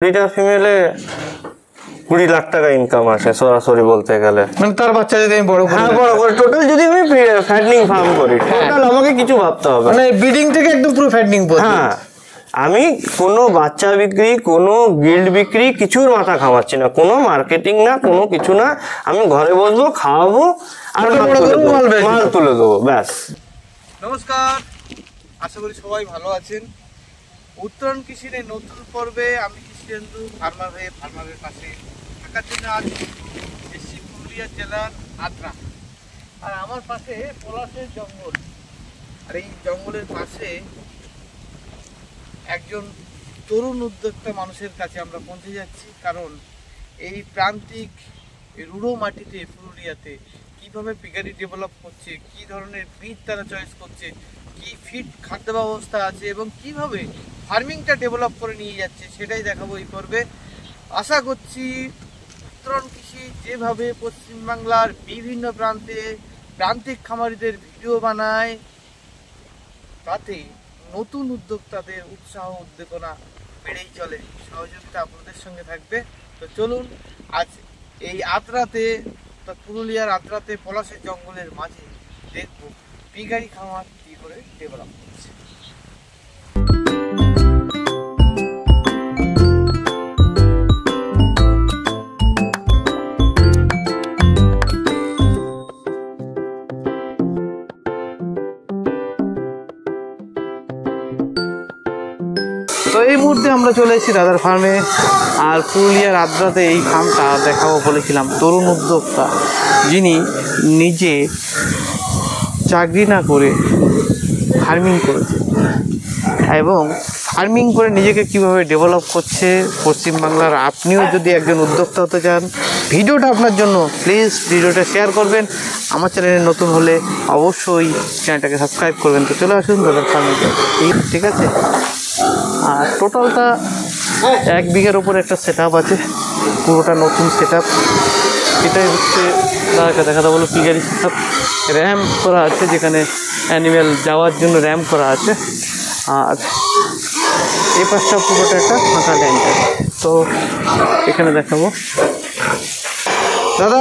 দুইটা ফিমেলে 20 লাখ টাকা ইনকাম আসে সরাসরি বলতে গেলে। মানে তার বাচ্চা যদি আমি বড় করি, বড় করে টোটাল যদি আমি ফ্যাটনিং ফার্ম করি, টোটাল আমাকে কিছু ভাবতে হবে, মানে ব্রিডিং থেকে একদম পুরো ফ্যাটনিং পর্যন্ত। হ্যাঁ, আমি কোনো বাচ্চা বিক্রি, কোনো গিল্ড বিক্রি কিছুর মাথা খাওয়াচ্ছি না, কোনো মার্কেটিং না, কোনো কিছু না। আমি ঘরে বসবো, খাওয়াবো আর মাল তুলে দেবো, ব্যাস। নমস্কার, আশা করি সবাই ভালো আছেন। উত্তরণ কৃষির এই নতুন পর্বে আমি কৃষিকেন্দ্র ফার্মার হয়ে ফার্মারের পাশে থাকার জন্য আজ এসছি পুরুলিয়া জেলার আদ্রা। আর আমার পাশে পলাশের জঙ্গল, আর এই জঙ্গলের পাশে একজন তরুণ উদ্যোক্তা মানুষের কাছে আমরা পৌঁছে যাচ্ছি। কারণ এই প্রান্তিক রুড়ো মাটিতে পুরুলিয়াতে কীভাবে পিগারি ডেভেলপ করছে, কী ধরনের বীজ তারা চয়েস করছে, কী ফিট খাদ্য ব্যবস্থা আছে এবং কিভাবে ফার্মিংটা ডেভেলপ করে নিয়ে যাচ্ছে, সেটাই দেখাবো এই পর্বে। আশা করছি উত্তরণ কৃষি যেভাবে পশ্চিমবাংলার বিভিন্ন প্রান্তে প্রান্তিক খামারিদের ভিডিও বানায়, তাতে নতুন উদ্যোক্তাদের উৎসাহ উদ্দীপনা বেড়েই চলে। সহযোগিতা আপনাদের সঙ্গে থাকবে। তো চলুন আজ এই আদ্রাতে, পুরুলিয়ার আদ্রাতে পলাশের জঙ্গলের মাঝে দেখব পিগারি খামার কী করে ডেভেলপ করছে। তো এই মুহূর্তে আমরা চলে এসেছি দাদার ফার্মে। আর পুরুলিয়ার আদ্রাতে এই ফার্মটা দেখাবো বলেছিলাম তরুণ উদ্যোক্তা, যিনি নিজে চাকরি না করে ফার্মিং করেছে এবং ফার্মিং করে নিজেকে কিভাবে ডেভেলপ করছে পশ্চিমবাংলার। আপনিও যদি একজন উদ্যোক্তা হতে চান, ভিডিওটা আপনার জন্য, প্লিজ ভিডিওটা শেয়ার করবেন। আমার চ্যানেলে নতুন হলে অবশ্যই চ্যানেলটাকে সাবস্ক্রাইব করবেন। তো চলে আসুন দাদার ফার্মে, ঠিক আছে। আর টোটালটা 1 বিঘার উপরে একটা সেট আপ আছে, পুরোটা নতুন সেট আপ। এটাই হচ্ছে দাদাকে দেখাতে বলো পিগারি সেট আপ। র্যাম্প করা আছে, যেখানে অ্যানিম্যাল যাওয়ার জন্য র্যাম্প করা আছে। আর এই পাশটা পুরোটা একটা ফাঁকা ল্যান্ড আছে। তো এখানে দেখাবো। দাদা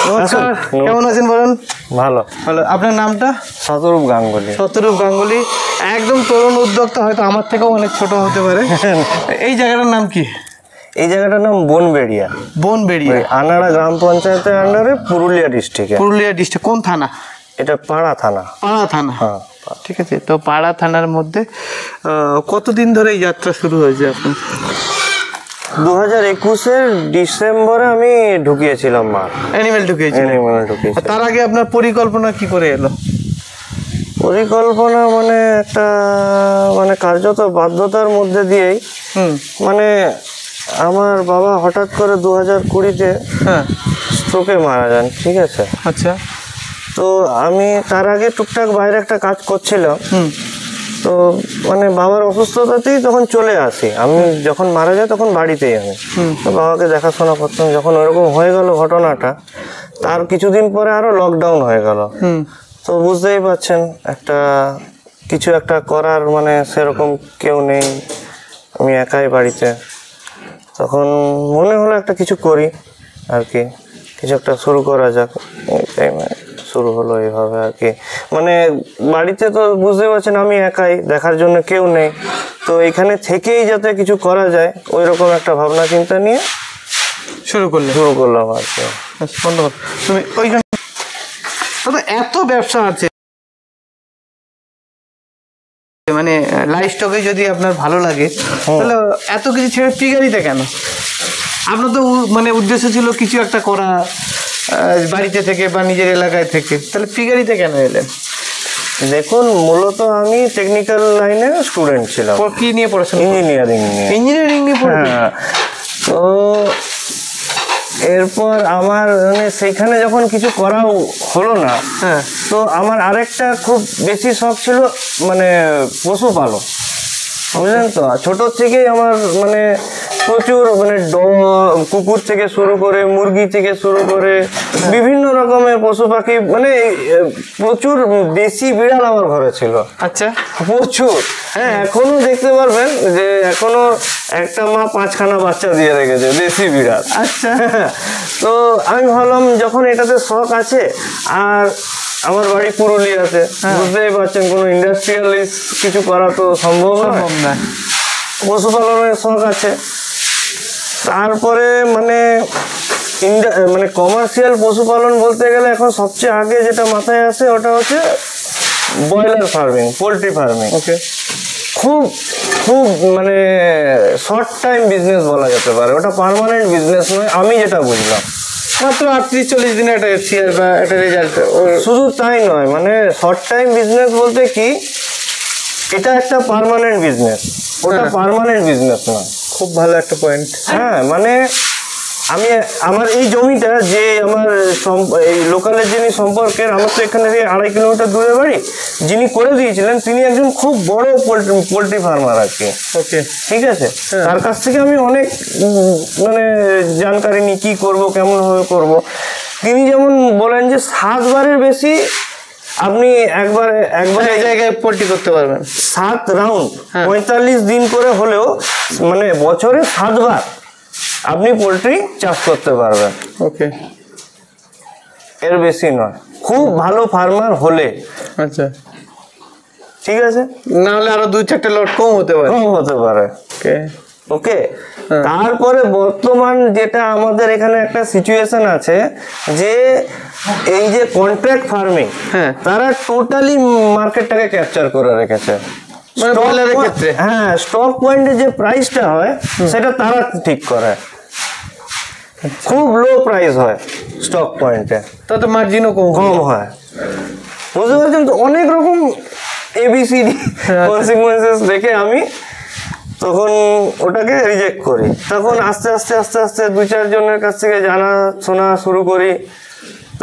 নমস্কার, কেমন আছেন বলেন? ভালো ভালো। আপনার নামটা? শতরূপ গাঙ্গুলি। শতরূপ গাঙ্গুলি, একদম তরুণ উদ্যোক্তা, হয়তো আমার থেকেও অনেক ছোট হতে পারে। এই জায়গাটার নাম কি? এই জায়গাটার নাম বনবেড়িয়া। বনবেড়িয়া, আনাড়া গ্রাম পঞ্চায়েতের আন্ডারে, পুরুলিয়া ডিস্ট্রিক্টে। পুরুলিয়া ডিস্ট্রিক্ট কোন থানা? এটা পাড়া থানা। পাড়া থানা, হ্যাঁ ঠিক আছে। তো পাড়া থানার মধ্যে কতদিন ধরে এই যাত্রা শুরু হয়েছে আপনার? 2021-এর ডিসেম্বরে আমি ঢুকিয়েছিলাম মা অ্যানিমেল ঢুকিয়েছিলেন। তার আগে আপনার পরিকল্পনা কি করে এলো? পরিকল্পনা মানে একটা মানে কার্যত বাধ্যতার মধ্যে দিয়েই, মানে আমার বাবা হঠাৎ করে 2020-তে স্ট্রোকে মারা যান, ঠিক আছে। আচ্ছা। তো আমি তার আগে টুকটাক বাইরে একটা কাজ করছিলাম। তো মানে বাবার অসুস্থতাতেই তখন চলে আসি। আমি যখন মারা যায় তখন বাড়িতেই আমি তো বাবাকে দেখাশোনা করতাম। যখন ওরকম হয়ে গেল ঘটনাটা, তার কিছুদিন পরে আরো লকডাউন হয়ে গেল। তো বুঝতেই পারছেন, কিছু একটা করার মানে সেরকম কেউ নেই, আমি একাই বাড়িতে। তখন মনে হলো একটা কিছু করি আর কি, কিছু একটা শুরু করা যাক। এই টাইমে শুরু হলো এইভাবে আর কি। মানে বাড়িতে তো বুঝতে পারছেন আমি একাই, দেখার জন্য কেউ নেই। তো এখানে থেকেই যাতে কিছু করা যায়, ওই রকম একটা ভাবনা চিন্তা নিয়ে শুরু করলাম আর কি। তুমি ওইখানে এত ব্যবসা আছে, মানে লাইফ স্টকে যদি আপনার ভালো লাগে, তাহলে এত কিছু ছেড়ে পিগারিতে কেন? আপনার তো মানে উদ্দেশ্য ছিল কিছু একটা করা বাড়িতে থেকে বা নিজের এলাকায় থেকে, তাহলে পিগারিতে কেন এলেন? দেখুন, মূলত আমি টেকনিক্যাল লাইনে স্টুডেন্ট ছিলাম। কি নিয়ে পড়াশোনা? ইঞ্জিনিয়ারিং নিয়ে। তো এরপর আমার মানে সেইখানে যখন কিছু করা হলো না, তো আমার আরেকটা খুব বেশি শখ ছিল মানে পশুপালন। বুঝলেন তো? ছোট থেকেই আমার মানে প্রচুর মানে কুকুর থেকে শুরু করে মুরগি থেকে শুরু করে বিভিন্ন রকমের পশু পাখি মানে প্রচুর দেশি বিড়াল আমার ঘরে ছিল। আচ্ছা, প্রচুর। হ্যাঁ, এখনো দেখতে পারবেন যে এখনো একটা মা 5খানা বাচ্চা দিয়ে রেখেছে দেশি বিড়াল। আচ্ছা। তো আমি ভাবলাম যখন এটাতে শখ আছে, আর আমার বাড়ি পুরুলিয়াতে, বুঝতেই পারছেন কোনো ইন্ডাস্ট্রিয়ালিস্ট কিছু করা তো সম্ভব না, পশুপালনের শখ আছে। তারপরে মানে কমার্শিয়াল পশুপালন বলতে গেলে এখন সবচেয়ে আগে যেটা মাথায় আসে ওটা হচ্ছে ব্রয়লার ফার্মিং, পোলট্রি ফার্মিং। ওকে, খুব খুব মানে শর্ট টাইম বিজনেস বলা যেতে পারে, ওটা পার্মানেন্ট বিজনেস নয় আমি যেটা বুঝলাম। মাত্র 38-40 দিনে একটা এফসিআর বা একটা রেজাল্ট। শুধু তাই নয়, মানে শর্ট টাইম বিজনেস বলতে কি, এটা একটা পার্মানেন্ট বিজনেস, ওটা পার্মানেন্ট বিজনেস না। খুব ভালো একটা পয়েন্ট। হ্যাঁ, মানে আমি আমার এই জমিটা যে আমার এই লোকালের যিনি সম্পর্কের, আমার তো এখানে 2.5 কিলোমিটার দূরে বাড়ি, যিনি করে দিয়েছিলেন তিনি একজন খুব বড় পোলট্রি ফার্মার আর কি। ওকে, ঠিক আছে। তার কাছ থেকে আমি অনেক মানে জানকারি নিই কি করব, কেমন ভাবে করব। তিনি যেমন বলেন যে 7 বারের বেশি আপনি একবার এই জায়গায় পোলট্রি করতে পারবেন। 7 রাউন্ড 45 দিন করে হলেও মানে বছরে 7 বার আপনি পোলট্রি চাষ করতে পারবেন। ওকে, এর বেশি নয়, খুব ভালো ফার্মার হলে। আচ্ছা, ঠিক আছে, না হলে আরো 2-4টা লট কম হতে পারে। ওকে ওকে। তারপরে বর্তমান যেটা আমাদের এখানে একটা সিচুয়েশন আছে যে এই যে কন্ট্রাক্ট ফার্মিং, তারা টোটালি মার্কেটটাকে ক্যাপচার করে রেখেছে। হ্যাঁ, স্টক পয়েন্টে যে প্রাইসটা হয় সেটা তারা ঠিক করে, খুব লো প্রাইস হয় স্টক পয়েন্টে, তাতে মার্জিনও কম হয়। বুঝতে পারছেন তো? অনেক রকম ABCD কনসিকুয়েন্সেস দেখে আমি তখন ওটাকে রিজেক্ট করি। তখন আস্তে আস্তে আস্তে আস্তে 2-4 জনের কাছ থেকে জানা শোনা শুরু করি।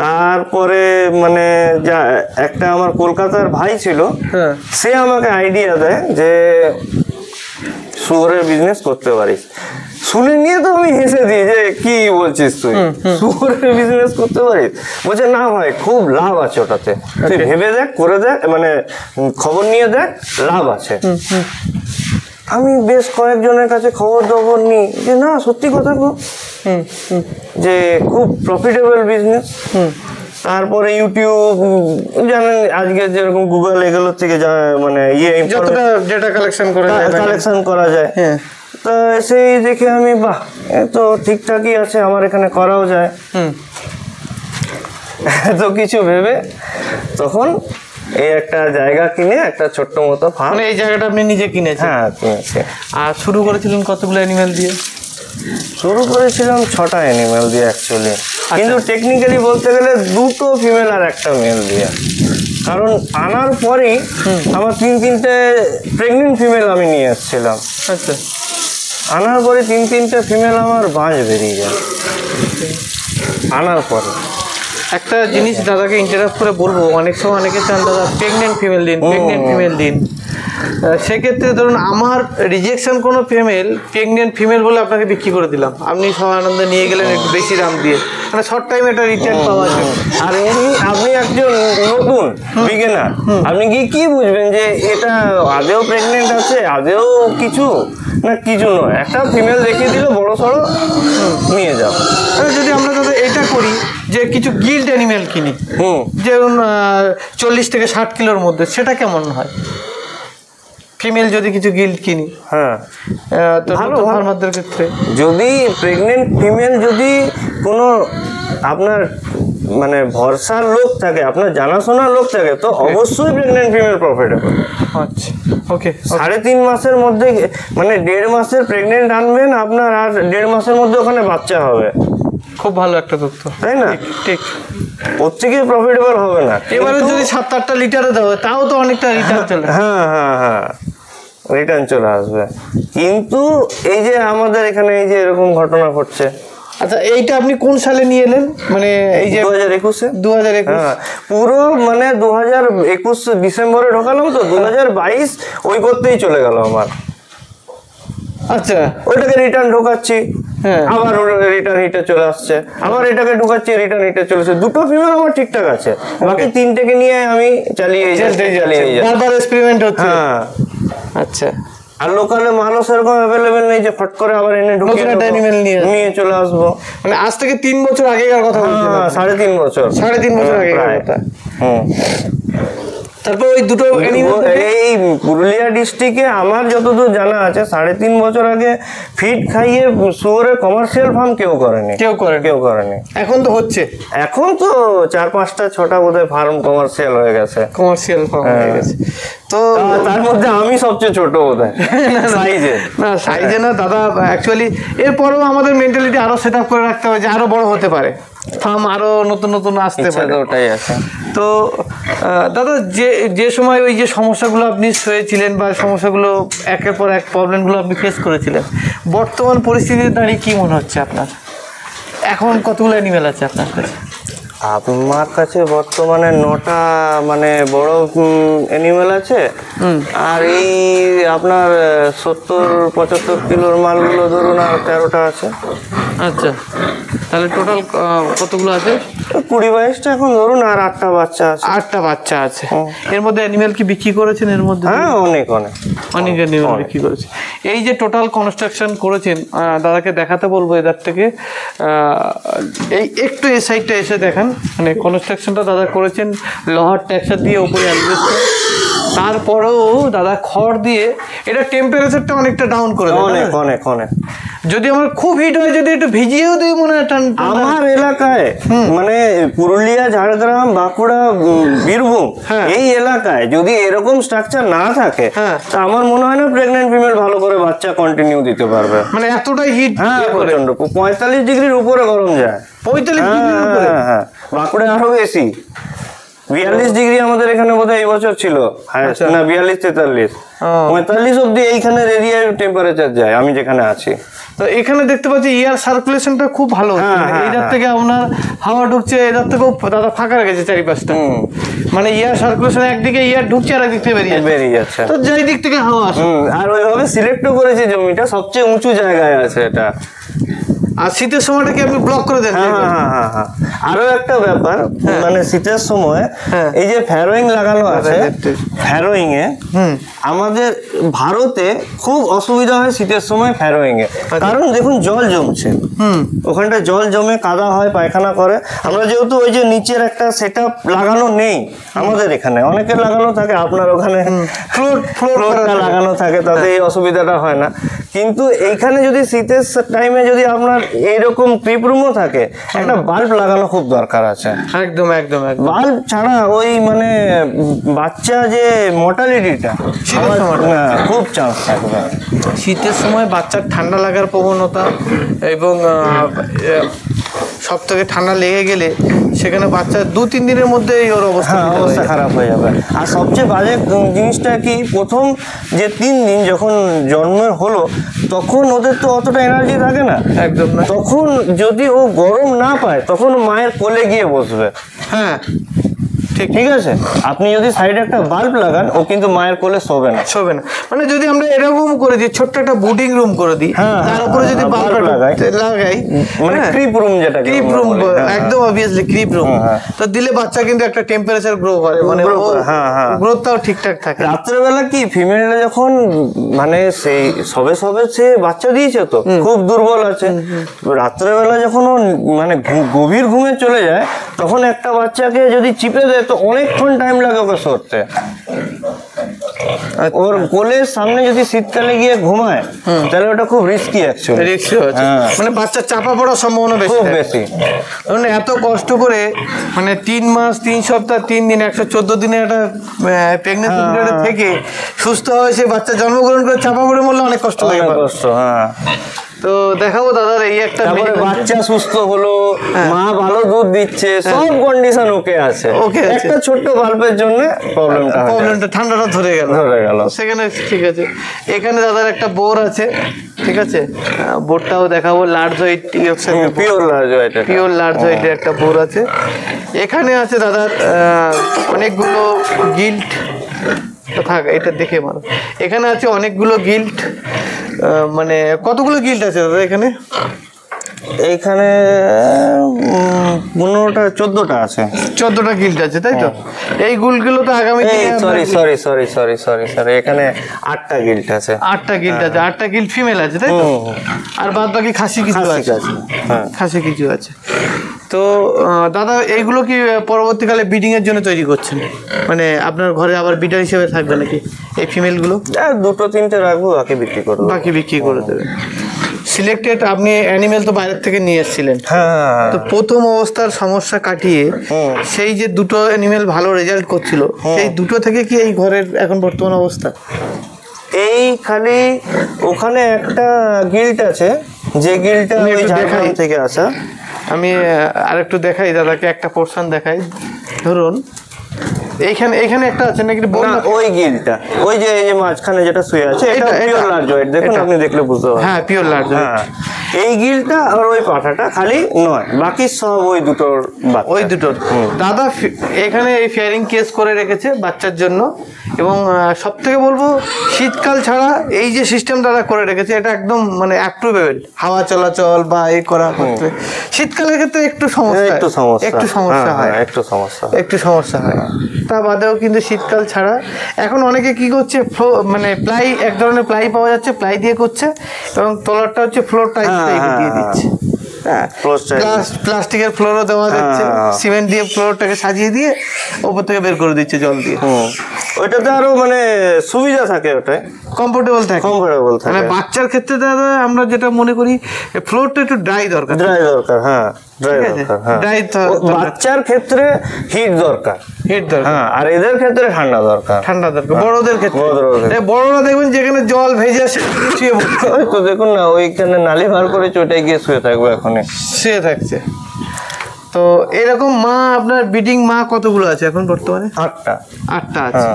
তারপরে মানে যা একটা আমার কলকাতার ভাই ছিল, সে আমাকে আইডিয়া দেয় যে শুয়োরের বিজনেস করতে পারিস। শুনে নিয়ে তো আমি হেসে দিই যে কি বলছিস তুই, শুয়োরের বিজনেস করতে পারিস? বলছে না ভাই, খুব লাভ আছে ওটাতে, তুই ভেবে দেখ, করে দেখ, মানে খবর নিয়ে দেখ, লাভ আছে। আমি বেশ কয়েকজনের কাছে খবর নিই যে না, সত্যি কথা গো, যে খুব প্রফিটেবল বিজনেস। তারপরে ইউটিউব জানেন আজকে যেরকম গুগল এগুলোর থেকে মানে যতটা ডেটা কালেকশন করা যায়, তো সেই দেখে আমি বাহ, তো ঠিকঠাকই আছে, আমার এখানে করাও যায়। এত কিছু ভেবে তখন এই একটা জায়গা কিনে একটা ছোট্ট মতো ফার্ম। এই জায়গাটা আপনি নিজে কিনেছেন? হ্যাঁ, কিনেছি। আর শুরু করেছিলেন কতগুলো অ্যানিমেল দিয়ে? শুরু করেছিলাম 6টা অ্যানিমেল দিয়ে অ্যাকচুয়ালি, কিন্তু টেকনিক্যালি বলতে গেলে 2টো ফিমেল আর 1টা মেল দিয়ে। কারণ আনার পরেই আমার 3-3টে প্রেগনেন্ট ফিমেল আমি নিয়ে এসেছিলাম। আচ্ছা, আনার পরে 3-3টে ফিমেল আমার বাঁচ বেরিয়ে যায় আনার পরে। একটা জিনিস দাদাকে ইন্টারাপ্ট করে বলবো, অনেক সময় অনেকে চান দাদা প্রেগনেন্ট ফিমেল দিন, সেক্ষেত্রে ধরুন আমার রিজেকশন কোনো প্রেগনেন্ট ফিমেল বলে আপনাকে বিক্রি করে দিলাম, আপনি সব আনন্দে নিয়ে গেলেন একটু বেশি দাম দিয়ে, মানে শর্ট টাইমে একটা রিটার্ন পাওয়া যায়। আর আপনি একজন নতুন বিগিনার, আপনি কি বুঝবেন যে এটা আদেও প্রেগনেন্ট আছে, আদেও কিছু না, কিছু নয়, একটা ফিমেল দেখিয়ে দিল বড় সড়ো, নিয়ে যাও। যদি আমরা দাদা এটা করি যে কিছু গিল্ড অ্যানিমেল কিনি, যেমন 40 থেকে 60 কিলোর মধ্যে, সেটা কেমন হয়? ফিমেল যদি কিছু গিল্ড কিনি, হ্যাঁ, তো ভালো ফার্মারদের ক্ষেত্রে যদি প্রেগনেন্ট ফিমেল যদি কোনো আপনার মানে ভরসার লোক থাকে, আপনার জানাশোনার লোক থাকে, তো অবশ্যই প্রেগনেন্ট ফিমেল প্রফিটেবল। আচ্ছা, ওকে। 3.5 মাসের মধ্যে মানে 1.5 মাসের প্রেগনেন্ট আনবেন আপনার, আর 1.5 মাসের মধ্যে ওখানে বাচ্চা হবে। খুব ভালো একটা তথ্য, তাই না? ঠিক। ওর থেকে প্রফিটেবল হবে না। এবারে যদি 7-8টা লিটারে দেওয়া হয় তাও তো অনেকটা রিটার্ন চলে। হ্যাঁ, রিটার্ন চলে আসবে। কিন্তু এই যে আমাদের এখানে এই যে এরকম ঘটনা ঘটছে। আচ্ছা, এইটা আপনি কোন সালে নিয়ে এলেন? মানে এই যে 2021 পুরো মানে 2021 ডিসেম্বরে ঢোকালাম, তো 2022 ওই করতেই চলে গেল আমার। আচ্ছা, ওইটাকে রিটার্ন ঢোকাচ্ছি, হ্যাঁ। আবার রিটার্ন হিটে চলে আসছে, আবার এটাকে ঢুকাচ্ছি, রিটার্ন হিটে চলে আসছে। দুটো ফিমেল আমার ঠিকঠাক আছে, বাকি তিনটেকে নিয়ে আমি চালিয়ে যাচ্ছি। বারবার এক্সপেরিমেন্ট হচ্ছে। হ্যাঁ, আচ্ছা, আর লোকালে মালও সেরকম অ্যাভেলেবেল নেই যে ফট করে আবার এনে ঢুকিয়ে নতুন একটা animal নিয়ে চলে আসবো। মানে আজ থেকে 3 বছর আগেকার কথা বলছেন? হ্যাঁ, 3.5 বছর। 3.5 বছর আগেকার কথা। তারপর ওই দুটো এই পুরুলিয়া ডিস্ট্রিক্টে আমার যতদূর জানা আছে 3.5 বছর আগে ফিড খাইয়ে শুয়োরের কমার্শিয়াল ফার্ম কেউ করেনি। এখন তো হচ্ছে, এখন তো 4-5টা 6টা বোধহয় ফার্ম কমার্শিয়াল হয়ে গেছে। তো তার মধ্যে আমি সবচেয়ে ছোট বোধহয় সাইজে না দাদা। অ্যাকচুয়ালি এরপরেও আমাদের মেন্টালিটি আরো সেট আপ করে রাখতে হবে যে আরো বড় হতে পারে, ফার্ম আরো নতুন নতুন আসতে পারে। ওটাই আছে। তো দাদা, যে সময় ওই যে সমস্যাগুলো আপনি হয়েছিলেন বা সমস্যাগুলো একের পর এক প্রবলেমগুলো আপনি ফেস করেছিলেন, বর্তমান পরিস্থিতিতে দাঁড়িয়ে কি মনে হচ্ছে আপনার? এখন কতগুলো অ্যানিমেল আছে আপনার কাছে? আমার কাছে বর্তমানে 9টা মানে বড় অ্যানিমেল আছে, আর এই আপনার 70-75 কিলোর মালগুলো ধরুন আর 13টা আছে। আচ্ছা, তাহলে টোটাল কতগুলো আছে? 20-22টা এখন ধরুন, আর 8টা বাচ্চা আছে। 8টা বাচ্চা আছে। এর মধ্যে অ্যানিমেল কি বিক্রি করেছেন? এর মধ্যে হ্যাঁ, অনেক অ্যানিমেল বিক্রি করেছে। এই যে টোটাল কনস্ট্রাকশন করেছেন, দাদাকে দেখাতে বলবো এদার থেকে। এই একটু এই সাইডটা এসে দেখান। মানে কনস্ট্রাকশনটা দাদা করেছেন লোহার টেক্সচার দিয়ে, উপরে অ্যালবেস্টার, তারপরেও দাদা খড় দিয়ে এটা টেম্পারেচারটা অনেকটা ডাউন করে দেয়। অনেক যদি আমার খুব হিট হয়, যদি একটু ভিজিয়েও দিই মনে হয়। আমার এলাকায় মানে পুরুলিয়া, ঝাড়গ্রাম, বাঁকুড়া, বীরভূম এই এলাকায় যদি এরকম স্ট্রাকচার না থাকে, তা আমার মনে হয় না প্রেগন্যান্ট ফিমেল ভালো করে বাচ্চা কন্টিনিউ দিতে পারবে। মানে এতটাই হিট, প্রচন্ড 45 ডিগ্রির উপরে গরম যায়। 45 ডিগ্রির উপরে? হ্যাঁ, বাঁকুড়ায় আরো বেশি। 42 ডিগ্রি আমাদের এখানে বোধহয় এই বছর ছিল, না 42-43, 45 অব্দি এইখানে এরিয়ায় টেম্পারেচার যায় আমি যেখানে আছি। তো এখানে দেখতে পাচ্ছি এয়ার সার্কুলেশনটা খুব ভালো হচ্ছে। এইটার থেকে আপনার হাওয়া ঢুকছে, এটার থেকেও দাদা ফাঁকা রেখেছে চারিপাশটা। মানে এয়ার সার্কুলেশন একদিকে এয়ার ঢুকছে আর একদিক থেকে বেরিয়ে যাচ্ছে। তো যেই দিক থেকে হাওয়া আসে, আর ওইভাবে সিলেক্টও করেছে জমিটা, সবচেয়ে উঁচু জায়গায় আছে এটা। আর শীতের সময়টা কি আপনি ব্লক করে দেন? আরো একটা ব্যাপার, মানে শীতের সময় এই যে ফ্যারোইং লাগানো আছে, ফ্যারোইং এ আমাদের ভারতে খুব অসুবিধা হয় শীতের সময় ফ্যারোইং এ। কারণ দেখুন জল জমছে, ওখানটা জল জমে কাদা হয়, পায়খানা করে। আমরা যেহেতু ওই যে নিচের একটা সেটআপ লাগানো নেই আমাদের এখানে, অনেকের লাগানো থাকে, আপনার ওখানে ফ্লোরটা লাগানো থাকে, তাতে এই অসুবিধাটা হয় না। কিন্তু এইখানে যদি শীতের টাইমে যদি আপনার এইরকম ক্লিপ রুমও থাকে, একটা বাল্ব লাগানো খুব দরকার আছে। একদম। বাল্ব ছাড়া ওই মানে বাচ্চা যে মর্টালিটিটা খুব চান্স থাকবে। শীতের সময় বাচ্চার ঠান্ডা লাগার প্রবণতা, এবং সব থেকে ঠান্ডা লেগে গেলে সেখানে বাচ্চা 2-3 দিনের মধ্যেই ওর অবস্থা খারাপ হয়ে যাবে। আর সবচেয়ে বাজে জিনিসটা কি, প্রথম যে 3 দিন যখন জন্মের হলো, তখন ওদের তো অতটা এনার্জি থাকে না, একদম না। তখন যদি ও গরম না পায়, তখন মায়ের কোলে গিয়ে বসবে। হ্যাঁ, ঠিক আছে। আপনি যদি সাইডে একটা বাল্ব লাগান, ও কিন্তু মায়ের কোলে শোবে না। মানে যদি আমরা এরকম করে দিই, ছোট্ট একটা বুডিং রুম করে দিই, তার উপরে যদি বাল্ব লাগাই, মানে ক্রিপ রুম, যেটা ক্রিপ রুম, একদম অবভিয়াসলি ক্রিপ রুম, তো দিলে বাচ্চা কিন্তু একটা টেম্পারেচার গ্রো করে, মানে গ্রোথটাও ঠিকঠাক থাকে। রাত্রেবেলা কি ফিমেলরা যখন মানে সেই সবে সে বাচ্চা দিয়েছে, তো খুব দুর্বল আছে, রাত্রেবেলা যখন ও মানে গভীর ঘুমে চলে যায়, তখন একটা বাচ্চাকে যদি চিপে দেয় তো অনেকক্ষণ টাইম লাগে ওকে সরতে। ওর কোলের সামনে যদি শীতকালে গিয়ে ঘুমায়, তাহলে ওটা খুব রিস্কি অ্যাকচুয়ালি। মানে বাচ্চা চাপা পড়ার সম্ভাবনা বেশি। মানে এত কষ্ট করে, মানে 3 মাস 3 সপ্তাহ 3 দিন 114 দিনের একটা প্রেগন্যান্সি পিরিয়ডে থেকে সুস্থ হয় সেই বাচ্চা জন্মগ্রহণ করে চাপা পড়ে মরলে অনেক কষ্ট লাগে। তো দেখাবো দাদার এই একটা বাচ্চা সুস্থ হলো, মা ভালো দুধ দিচ্ছে, সব কন্ডিশন ওকে আছে, একটা ছোট্ট বাল্বের জন্য প্রবলেমটা ঠান্ডাটা ধরে গেল সেখানে। ঠিক আছে, এখানে দাদার একটা বোর আছে, ঠিক আছে, বোরটাও দেখাবো। লার্জ হোয়াইট, পিওর লার্জ হোয়াইটের একটা বোর আছে। এখানে আছে দাদার অনেকগুলো গিল্ট, থাক এটা দেখে মারো। এখানে আছে অনেকগুলো গিল্ট, মানে কতগুলো গিল্ট আছে দাদা এখানে? এইখানে 15টা 14টা আছে। 14টা গিল্ট আছে তাই তো? এই গুলগুলো তো আগামী সরি এখানে 8টা গিল্ট আছে। 8টা গিল্ট আছে, 8টা গিল্ট ফিমেল আছে তাই তো? আর বাদ বাকি খাসি কিছু আছে? হ্যাঁ খাসি কিছু আছে। তো দাদা এইগুলো কি পরবর্তীকালে ব্রিডিং এর জন্য তৈরি করছেন? মানে আপনার ঘরে আবার ব্রিডার হিসেবে থাকবে নাকি এই ফিমেলগুলো? 2-3টে রাখবো, বাকি বিক্রি করে দেবে। সিলেক্টেড আপনি অ্যানিমেল তো বাইরের থেকে নিয়ে এসেছিলেন। হ্যাঁ। তো প্রথম অবস্থার সমস্যা কাটিয়ে সেই যে দুটো অ্যানিমেল ভালো রেজাল্ট করছিল, সেই দুটো থেকে কি এই ঘরের এখন বর্তমান অবস্থা? এই খালি ওখানে একটা গিল্ট আছে, যে গিল্টটা ওই ঝাড়গ্রাম থেকে আসা। আমি আরেকটু দেখাই দাদাকে, একটা পোর্শন দেখাই। ধরুন এইখানে একটা আছে নাকি? ওই গিলটা, ওই যে এই যে মাঝখানে যেটা শুয়ে আছে, এটা পিওর লার্জ ওয়েট। দেখুন, আপনি দেখলে বুঝতে পারবেন। হ্যাঁ, পিওর লার্জ ওয়েট। এই গিলটা আর ওই পাঠাটা খালি নয়, বাকি সব ওই দুটোর বাচ্চা। ওই দুটোর দাদা এখানে এই ফেয়ারিং কেস করে রেখেছে বাচ্চার জন্য। এবং সব থেকে বলবো, শীতকাল ছাড়া এই যে সিস্টেম দাদা করে রেখেছে, এটা একদম মানে অ্যাপ্রুভেবল। হাওয়া চলাচল বা এই করা করতে শীতকালের ক্ষেত্রে একটু সমস্যা হয়। তা বাদেও কিন্তু শীতকাল ছাড়া এখন অনেকে কি করছে, মানে প্লাই, এক ধরনের প্লাই পাওয়া যাচ্ছে, প্লাই দিয়ে করছে এবং তলারটা হচ্ছে ফ্লোর টাইপ দিয়ে দিচ্ছে। প্লাস্টিকের ফ্লোরও দেওয়া যাচ্ছে, সিমেন্ট দিয়ে ফ্লোরটাকে সাজিয়ে দিয়ে ওপর থেকে বের করে দিচ্ছে জল দিয়ে। ওইটাতে আরো মানে সুবিধা থাকে, ওটাই কমফোর্টেবল থাকে। মানে বাচ্চার ক্ষেত্রে দাদা আমরা যেটা মনে করি, ফ্লোরটা একটু ড্রাই দরকার। হ্যাঁ, বাচ্চার ক্ষেত্রে হিট দরকার। হ্যাঁ, আর এদের ক্ষেত্রে ঠান্ডা দরকার। বড়দের ক্ষেত্রে, বড়রা দেখবেন যেখানে জল ভেজে শুয়ে তো দেখুন না, ওইখানে নালি ভার করে চোটাই গিয়ে শুয়ে থাকবে, এখন শুয়ে থাকছে। তো এরকম মা, আপনার ব্রিডিং মা কতগুলো আছে এখন বর্তমানে? 8টা আছে।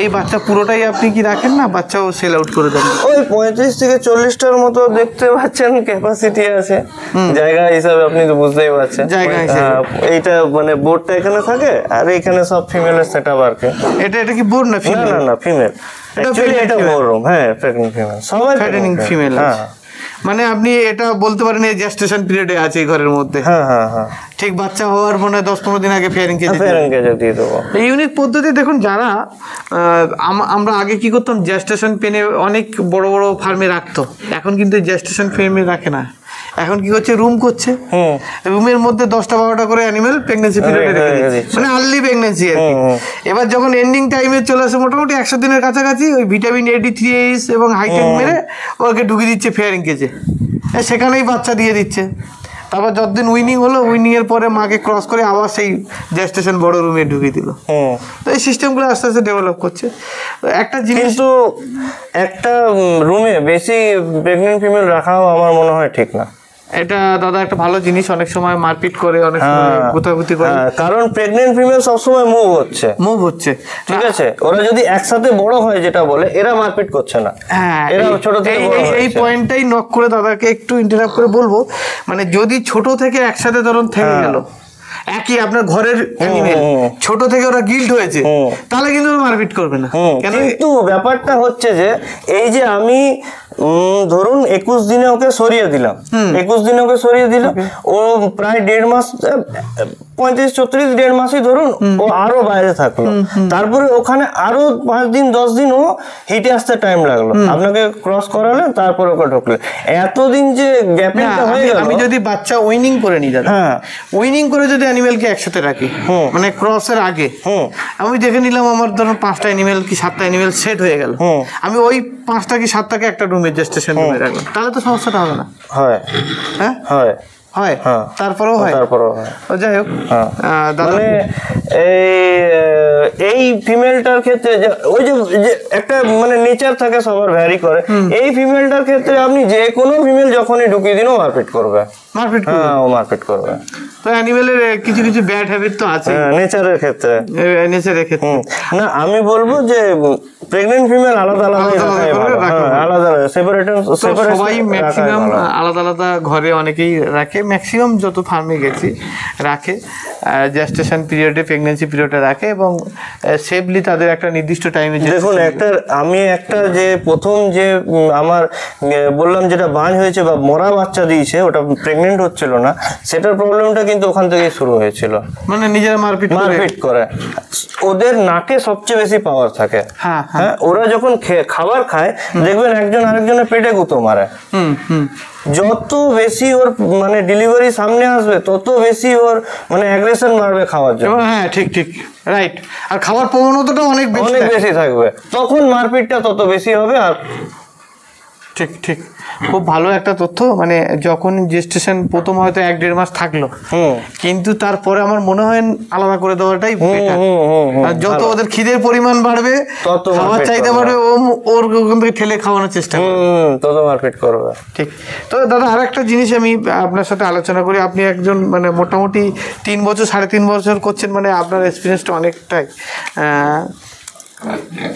এই বাচ্চা পুরোটাই আপনি কি রাখেন না বাচ্চাও সেল আউট করে দেন? ওই 35 থেকে 40টার মতো দেখতে পাচ্ছেন ক্যাপাসিটি আছে। জায়গা হিসাবে আপনি তো বুঝতেই পারছেন, জায়গা হিসাবে এইটা মানে বোর্ডটা এখানে থাকে, আর এখানে সব ফিমেলের সেটআপ আর কি। এটা কি বোর্ড না ফিমেল? না ফিমেল, অ্যাকচুয়ালি এটা বোরুম। হ্যাঁ, প্রেগন্যান্ট ফিমেল, সবাই প্রেগন্যান্ট ফিমেল। মানে আপনি এটা বলতে পারেন এই জেস্টেশন পিরিয়ডে আছে এই ঘরের মধ্যে। হ্যাঁ, ঠিক বাচ্চা হওয়ার মনে 10-15 দিন আগে ফেয়ারিং কেজ দিয়ে দেবো। এই ইউনিক পদ্ধতি দেখুন, যারা আমরা আগে কি করতাম, জেস্টেশন পেনে অনেক বড় বড় ফার্মে রাখতো, এখন কিন্তু জেস্টেশন পেনে রাখে না। এখন কি করছে, রুম করছে, রুমের মধ্যে 10টা-12টা করে অ্যানিমেল প্রেগন্যান্সি পিরিয়ডে রেখে দিচ্ছে, মানে আর্লি প্রেগন্যান্সি আর কি। এবার যখন এন্ডিং টাইমে চলে আসে, মোটামুটি 100 দিনের কাছাকাছি, ওই ভিটামিন AD3 এবং হাইটেক মেরে ওকে ঢুকিয়ে দিচ্ছে ফেয়ারিং কেজে, সেখানেই বাচ্চা দিয়ে দিচ্ছে। তারপর যতদিন উইনিং হলো, উইনিং এর পরে মাকে ক্রস করে আবার সেই জেস্টেশন বড় রুমে ঢুকিয়ে দিল। তো এই সিস্টেমগুলো আস্তে আস্তে ডেভেলপ করছে। একটা জিনিস, তো একটা রুমে বেশি প্রেগন্যান্ট ফিমেল রাখাও আমার মনে হয় ঠিক না। এটা দাদা একটা ভালো জিনিস, অনেক সময় মারপিট করে, অনেক সময় গুতাগুতি করে, কারণ প্রেগন্যান্ট ফিমেল সবসময় মুভ হচ্ছে, ঠিক আছে? ওরা যদি একসাথে বড় হয়, যেটা বলে, এরা মারপিট করছে না। এরা ছোট থেকে এই পয়েন্টটাই নক করে দাদাকে একটু ইন্টারাপ্ট করে বলবো, মানে যদি ছোট থেকে একসাথে ধরুন থেকে গেল, একই আপনার ঘরের অ্যানিমেল, ছোট থেকে ওরা গিল্ড হয়েছে, তাহলে কিন্তু মারপিট করবে না। কিন্তু ব্যাপারটা হচ্ছে যে, এই যে আমি ধরুন 21 দিনে ওকে সরিয়ে দিলাম, ও প্রায় 1.5 মাস, 35-34 মাসই ধরুন, ও আরো বাইরে থাকলো, তারপরে ওখানে আরো 5 দিন 10 দিন ও হিটে আসতে টাইম লাগলো, আপনাকে ক্রস করালেন, তারপরে ওকে ঢুকলেন, এতদিন যে গ্যাপিংটা হয়ে গেল। আমি যদি বাচ্চা উইনিং করে নিই দাদা, উইনিং করে যদি অ্যানিমেলকে একসাথে রাখি, মানে ক্রসের আগে আমি দেখে নিলাম আমার ধরুন 5টা অ্যানিমেল কি 7টা অ্যানিমেল সেট হয়ে গেল, আমি ওই 5টা কি 7টাকে একটা রুমে জেস্টেশন রুমে রাখলাম, তাহলে তো সমস্যাটা হবে না। তারপরেও হয়। যাই হোক, মানে এই ফিমেলটার ক্ষেত্রে ওই যে একটা মানে নেচার থাকে, সবার ভ্যারি করে। এই ফিমেলটার ক্ষেত্রে আপনি যে কোনো ফিমেল যখনই ঢুকিয়ে দিন, ও মারপিট করবে। তো অ্যানিমেলের কিছু কিছু ব্যাড হ্যাবিট তো আছে নেচারের ক্ষেত্রে। না, আমি বলবো যে প্রেগন্যান্ট ফিমেল আলাদা সবাই ম্যাক্সিমাম আলাদা আলাদা ঘরে অনেকেই রাখে, ম্যাক্সিমাম যত ফার্মে গেছি রাখে, জেস্টেশন পিরিয়ডে, প্রেগনেন্সি পিরিয়ডে রাখে এবং সেফলি তাদের একটা নির্দিষ্ট টাইমে। দেখুন আমি একটা যে প্রথম যে আমার বললাম যেটা বাজ হয়েছে বা মরা বাচ্চা দিয়েছে, ওটা প্রেগনেন্ট হচ্ছিল না, সেটার প্রবলেমটা কিন্তু ওখান থেকেই শুরু হয়েছিল। মানে নিজেরা মারপিট করে। ওদের নাকে সবচেয়ে বেশি পাওয়ার থাকে। হ্যাঁ, ওরা যখন খাবার খায় দেখবেন একজন আরেকজনের পেটে গুঁতো মারে। যত বেশি ওর মানে ডেলিভারি সামনে আসবে তত বেশি ওর মানে অ্যাগ্রেশন বাড়বে খাওয়ার জন্য। হ্যাঁ, ঠিক ঠিক, রাইট। আর খাওয়ার প্রবণতাটা অনেক বেশি থাকবে, তখন মারপিটটা তত বেশি হবে। আর ঠিক ঠিক, খুব ভালো একটা তথ্য। মানে যখন জেস্টেশন প্রথম হয়তো 1-1.5 মাস থাকলো, কিন্তু তারপরে আমার মনে হয় আলাদা করে দেওয়াটাই বেটার। আর যত ওদের খিদের পরিমাণ বাড়বে, তত খাওয়ার চাহিদা বাড়বে, ওর ওখান থেকে ঠেলে খাওয়ানোর চেষ্টা করবে, তত মারপিট করবে। ঠিক। তো দাদা আর একটা জিনিস আমি আপনার সাথে আলোচনা করি। আপনি একজন মানে মোটামুটি 3 বছর 3.5 বছর করছেন, মানে আপনার এক্সপিরিয়েন্সটা অনেকটাই।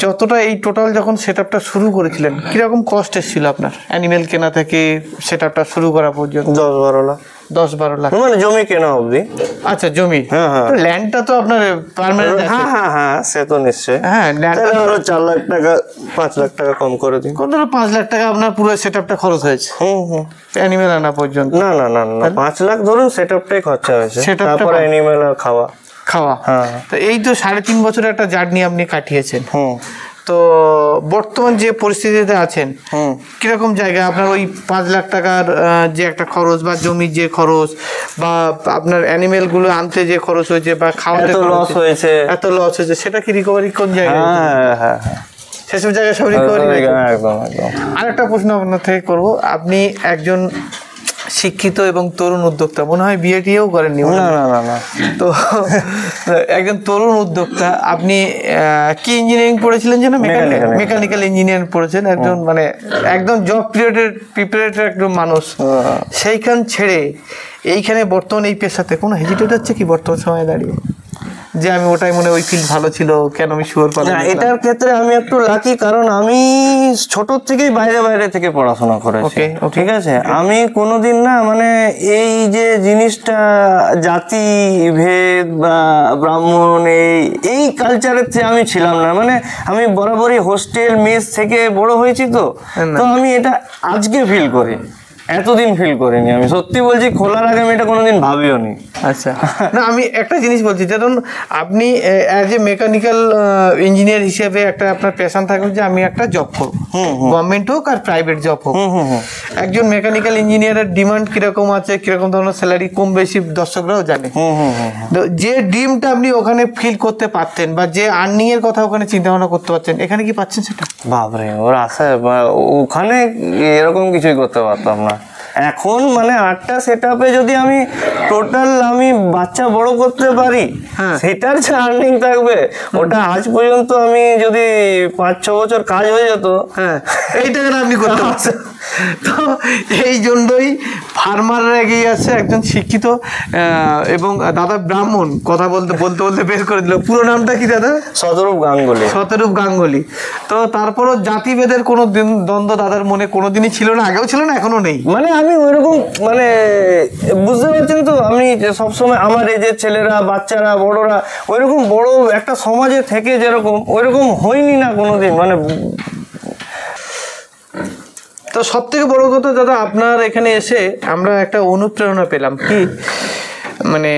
যতটা এই টোটাল যখন সেট আপটা শুরু করেছিলেন, কিরকম কষ্ট এসেছিল আপনার অ্যানিমেল কেনা থেকে সেট আপটা শুরু করা পর্যন্ত? 10-12 লাখ মানে জমি কেনা অবধি। আচ্ছা, জমি। ল্যান্ডটা তো আপনার পার্মানেন্ট। হ্যাঁ, সে তো নিশ্চয়ই। হ্যাঁ, ল্যান্ডটা আরো 4 লাখ টাকা 5 লাখ টাকা কম করে দিন। কত? 5 লাখ টাকা আপনার পুরো সেট আপটা খরচ হয়েছে অ্যানিমেল আনা পর্যন্ত? না, 5 লাখ ধরুন সেট আপটাই খরচা হয়েছে, তারপরে অ্যানিমেল আর খাওয়া। তো এই তো 3.5 বছরের একটা জার্নি আপনি কাটিয়েছেন। তো বর্তমান যে পরিস্থিতিতে আছেন, কিরকম জায়গায় আপনার ওই 5 লাখ টাকার যে একটা খরচ বা জমির যে খরচ বা আপনার অ্যানিমেল গুলো আনতে যে খরচ হয়েছে বা খাওয়াতে এত লস হয়েছে, সেটা কি রিকভারি কোন জায়গায়? সেসব জায়গায় সব রিকভারি? একদম। আর একটা প্রশ্ন আপনার থেকে করব, আপনি একজন শিক্ষিত এবং তরুণ উদ্যোক্তা, মনে হয় বিয়ে টিয়েও করেননি? না। তো একজন তরুণ উদ্যোক্তা, আপনি কি ইঞ্জিনিয়ারিং পড়েছিলেন যেন? মেকানিক্যাল ইঞ্জিনিয়ারিং পড়েছেন, একজন মানে একদম জব প্রিপারেটর একজন মানুষ। সেইখান ছেড়ে এইখানে বর্তমান এই পেশাতে কোনো হেজিটেট হচ্ছে কি বর্তমান সময়ে দাঁড়িয়ে, যে আমি ওটাই মনে ওই ফিল্ড ভালো ছিল, কেন আমি শুয়োর পালন? এটার ক্ষেত্রে আমি একটু লাকি, কারণ আমি ছোট থেকেই বাইরে থেকে পড়াশোনা করেছি। ঠিক আছে, আমি কোনোদিন না মানে এই যে জিনিসটা জাতি ভেদ বা ব্রাহ্মণ এই কালচারের চেয়ে আমি ছিলাম না। মানে আমি বরাবরই হোস্টেল মেস থেকে বড় হয়েছি, তো আমি এটা আজকে ফিল করি, এতদিন ফিল করিনি। আমি সত্যি বলছি, খোলার আগে আমি এটা কোনোদিন ভাবিও নি। আচ্ছা, না আমি একটা জিনিস বলছি, যেমন আপনি অ্যাজ এ মেকানিক্যাল ইঞ্জিনিয়ার হিসেবে একটা আপনার প্যাশন থাকবে যে আমি একটা জব করবো, গভর্নমেন্ট হোক আর প্রাইভেট জব হোক। একজন মেকানিক্যাল ইঞ্জিনিয়ারের ডিমান্ড কিরকম আছে, কিরকম ধরনের স্যালারি, কম বেশি দর্শকরাও জানে। যে ড্রিমটা আপনি ওখানে ফিল করতে পারতেন বা যে আর্নিং এর কথা ওখানে চিন্তা ভাবনা করতে পারছেন, এখানে কি পাচ্ছেন সেটা? বাপরে, ওর আশা ওখানে এরকম কিছুই করতে পারতাম না। এখন মানে 8টা সেট আপে যদি আমি টোটাল আমি বাচ্চা বড় করতে পারি, সেটার যে আর্নিং থাকবে, ওটা আজ পর্যন্ত আমি যদি 5-6 বছর কাজ হয়ে যেত, এই টাকাটা আপনি করতে পারছেন। তো এই জন্যই ফার্মাররা এগিয়ে আছে, একজন শিক্ষিত এবং দাদা ব্রাহ্মণ, কথা বলতে বের করে দিল। পুরো নামটা কি দাদা? শতরূপ গাঙ্গুলি। তো তারপরও জাতিভেদের কোনো দ্বন্দ্ব দাদার মনে কোনোদিনই ছিল না, আগেও ছিল না, এখনো নেই। মানে আমি ওইরকম মানে বুঝতে পারছেন তো, আমি সবসময় আমার এই যে ছেলেরা, বাচ্চারা, বড়রা ওইরকম বড় একটা সমাজে থেকে যেরকম ওইরকম হয়নি না কোনোদিন। মানে তো সব থেকে বড় কথা দাদা, আপনার এখানে এসে আমরা একটা অনুপ্রেরণা পেলাম কি, মানে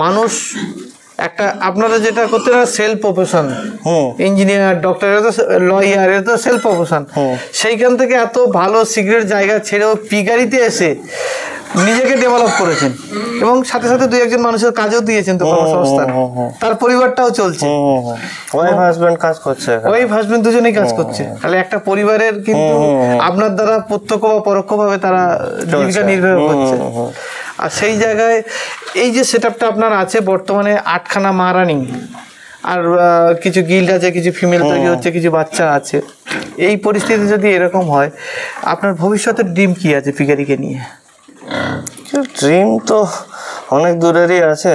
মানুষ একটা আপনারা যেটা করতে না self profession, engineer, doctor, lawyer, এটা তো সেলফ প্রফেশন। সেইখান থেকে এত ভালো সিক্রেট জায়গা ছেড়েও পিগারিতে এসে নিজেকে ডেভেলপ করেছেন এবং সাথে সাথে 2-1 মানুষের কাজও দিয়েছেন, তো কর্মসংস্থান, তার পরিবারটাও চলছে। ওয়াইফ হাজবেন্ড দুজনেই কাজ করছে। তাহলে একটা পরিবারের কিন্তু আপনার দ্বারা প্রত্যক্ষ বা পরোক্ষভাবে তারা জীবিকা নির্বাহ করছে। আর সেই জায়গায় এই যে সেট আপটা আপনার আছে বর্তমানে, 8খানা মা রানিং, আর কিছু গিল্ড আছে, কিছু ফিমেল তৈরি হচ্ছে, কিছু বাচ্চা আছে। এই পরিস্থিতি যদি এরকম হয়, আপনার ভবিষ্যতের ড্রিম কি আছে ফিগারিকে নিয়ে? ড্রিম তো অনেক দূরেরই আছে,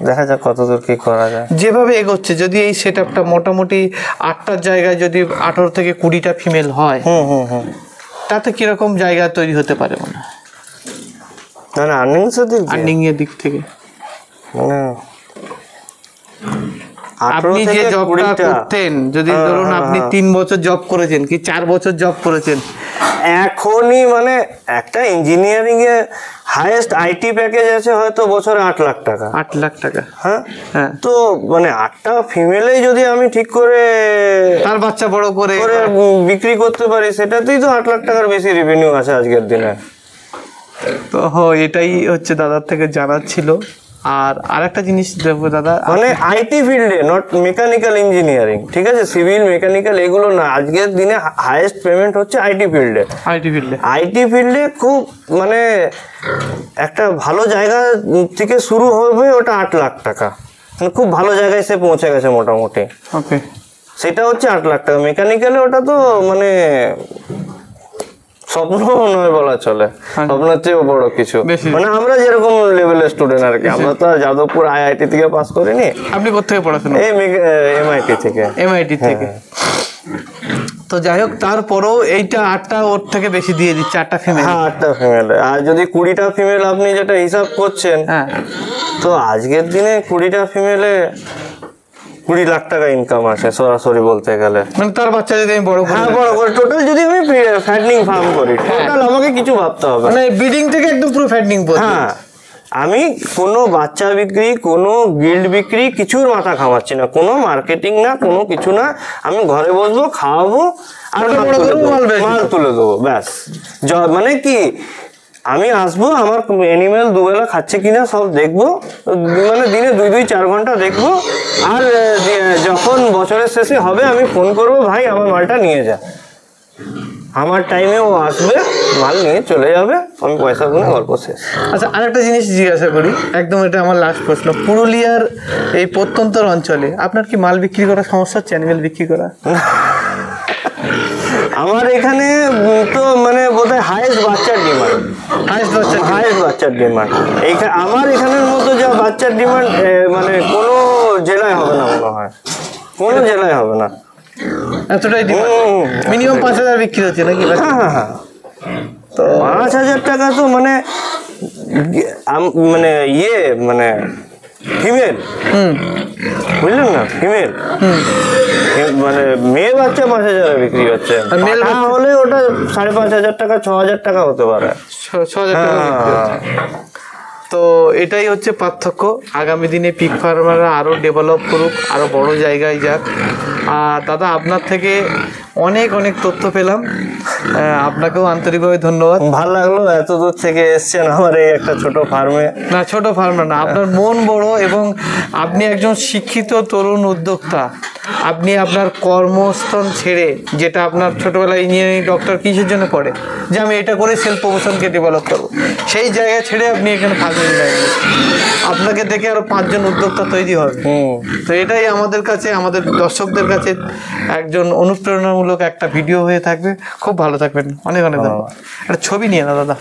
দেখা যাক কতদূর কি করা যায়। যেভাবে এগোচ্ছে, যদি এই সেট আপটা মোটামুটি 8টার জায়গায় যদি 18 থেকে 20টা ফিমেল হয়, তাতে কিরকম জায়গা তৈরি হতে পারে মনে হয়? না না, আর্নিং এর দিক থেকে মানে আপনি যে জবটা করতেন, যদি ধরুন আপনি 3 বছর জব করেছেন কি 4 বছর জব করেছেন, এখনই মানে একটা engineering A highest IT package আছে হয়তো বছরে 8 লাখ টাকা। 8 লাখ টাকা? হ্যাঁ হ্যাঁ। তো মানে 8টা ফিমেলেই যদি আমি ঠিক করে তার বাচ্চা বড় করে বিক্রি করতে পারি, সেটাতেই তো 8 লাখ টাকার বেশি রেভিনিউ আছে আজকের দিনে। তো এটাই হচ্ছে দাদার থেকে জানার ছিল। আর আরেকটা জিনিস দেখবো দাদা, মানে আইটি ফিল্ডে, নট মেকানিক্যাল ইঞ্জিনিয়ারিং, ঠিক আছে, সিভিল মেকানিক্যাল এগুলো না, আজকের দিনে হাইয়েস্ট পেমেন্ট হচ্ছে আইটি ফিল্ডে। আইটি ফিল্ডে খুব মানে একটা ভালো জায়গা থেকে শুরু হবে ওটা 8 লাখ টাকা, মানে খুব ভালো জায়গায় সে পৌঁছে গেছে মোটামুটি। ওকে, সেটা হচ্ছে 8 লাখ টাকা। মেকানিক্যালে ওটা তো মানে স্বপ্ন নয় বলা চলে, স্বপ্নের চেয়েও বড় কিছু। মানে আমরা যেরকম লেভেলের স্টুডেন্ট আর কি, আমরা তো যাদবপুর আইআইটি থেকে পাস করিনি। আপনি কোথেকে পড়াশোনা? এমআইটি থেকে। এমআইটি থেকে। তো যাই হোক, তারপরেও এইটা 8টা ওর থেকে বেশি দিয়ে দিচ্ছে, 8টা ফিমেল। হ্যাঁ 8টা ফিমেল। আর যদি 20টা ফিমেল আপনি যেটা হিসাব করছেন, হ্যাঁ, তো আজকের দিনে 20টা ফিমেলে 20 লাখ টাকা ইনকাম আছে সরাসরি বলতে গেলে। মানে তার বাচ্চা যদি আমি বড় করি, হ্যাঁ বড় করে টোটাল যদি আমি ফ্যাটনিং ফার্ম করি, টোটাল আমাকে কিছু ভাবতে হবে, মানে ব্রিডিং থেকে একদম পুরো ফ্যাটনিং পর্যন্ত। হ্যাঁ, আমি কোনো বাচ্চা বিক্রি, কোনো গিল্ড বিক্রি কিছুর মাথা খাওয়াচ্ছি না, কোনো মার্কেটিং না, কোনো কিছু না। আমি ঘরে বসবো, খাওয়াবো আর মাল তুলে দেবো, ব্যাস। মানে কি, আমি আসবো, আমার অ্যানিমেল দুবেলা খাচ্ছে কিনা সব দেখবো, মানে দিনে 2-4 ঘন্টা দেখবো। আর যখন বছরের শেষে হবে আমি ফোন করবো, ভাই আমার মালটা নিয়ে যা। আমার টাইমে ও আসবে, মাল নিয়ে চলে যাবে, আমি পয়সা গুনে গল্প শেষ। আচ্ছা, আরেকটা জিনিস জিজ্ঞাসা করি, একদম এটা আমার লাস্ট প্রশ্ন। পুরুলিয়ার এই প্রত্যন্তর অঞ্চলে আপনার কি মাল বিক্রি করার সমস্যা হচ্ছে, অ্যানিমেল বিক্রি করা? আমার এখানে তো মানে বোধহয় হাইয়েস্ট বাচ্চার ডিমান্ড, হাইয়েস্ট বাচ্চার ডিমান্ড। আমার এখানের মতো যা বাচ্চার ডিমান্ড মানে কোনো জেলায় হবে না মনে হয়, কোনো জেলায় হবে না, এতটাই ডিমান্ড। মিনিমাম 5,000 বিক্রি হচ্ছে নাকি? হ্যাঁ, তো 5,000 টাকা তো মানে মানে মানে ফিমেল, বুঝলেন না, ফিমেল মানে মেয়ে বাচ্চা 5,000 বিক্রি হচ্ছে, মেল হলে ওটা 5,500 টাকা 6,000 টাকা হতে পারে। 6,000 টাকা। তো এটাই হচ্ছে পার্থক্য। আগামী দিনে পিগ ফার্মাররা আরও ডেভেলপ করুক, আরও বড় জায়গায় যাক। আর দাদা, আপনার থেকে অনেক অনেক তথ্য পেলাম, আপনাকেও আন্তরিকভাবে ধন্যবাদ। ভালো লাগলো এত দূর থেকে এসছেন আমার এই একটা ছোট ফার্মে। না, ছোট ফার্মার না, আপনার মন বড়, এবং আপনি একজন শিক্ষিত তরুণ উদ্যোক্তা। আপনি আপনার কর্মস্থল ছেড়ে, যেটা আপনার ছোটবেলায় ইঞ্জিনিয়ারিং ডক্টর কিসের জন্য পড়ে, যে আমি এটা করে সেলফ প্রমোশনকে ডেভেলপ করবো, সেই জায়গা ছেড়ে আপনি এখানে ফার্মিং লাইনে, আপনাকে দেখে আরো 5 জন উদ্যোক্তা তৈরি হবে। তো এটাই আমাদের কাছে, আমাদের দর্শকদের কাছে একজন অনুপ্রেরণামূলক একটা ভিডিও হয়ে থাকবে। খুব ভালো থাকবেন, অনেক অনেক ধন্যবাদ। একটা ছবি নিয়ে না দাদা।